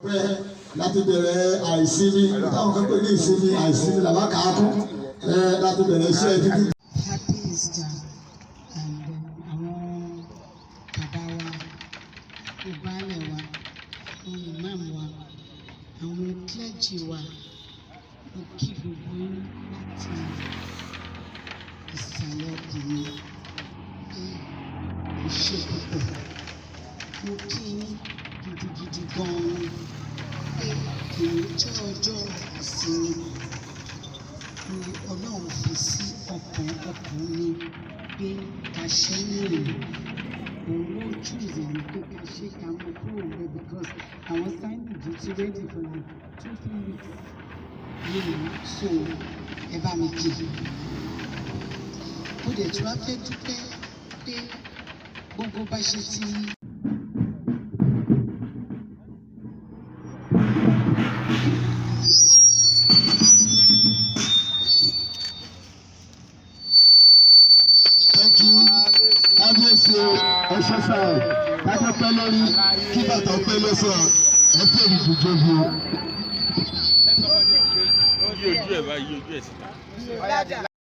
pẹ́ láti bẹ̀rẹ̀ àìsinmi táwọn kan pè ní ìsinmi àìsinmi làwọn kà á kún láti bẹ̀rẹ̀ iṣẹ́ títí. Happy Easter and àwọn bàbá wa, ìbálẹ̀ wa, àwọn imam wa, àwọn clergy wa, mo kí gbogbo yín láti ìsàlẹ̀ ọkàn mi pé mo ṣe púpọ̀. Mo kí yín gidigidi gan-an pé èyí jẹ́ ọjọ́ ìsinmi ni Ọlọ́run fi sí ọkàn mi pé ká ṣe nìyẹn. Òun ló choose ẹni pé ká ṣe ká mú kúrò rẹ̀ because àwọn sáyẹ́ǹsì ti ready for like 2-3 weeks. So ẹ bá mi kí. Mo dẹ̀ tún wá fẹ́ dúpẹ́ pé gbogbo bá ṣe ti. Thank you. Kábíyèsí ẹ̀ṣọ́ sáà kájọ́ pẹ́ lórí kí bàtà pẹ́ lọ́sọ̀ ẹ pé ìdíje bí o. Ojú ẹ̀ báyìí ojú ẹ̀ sí.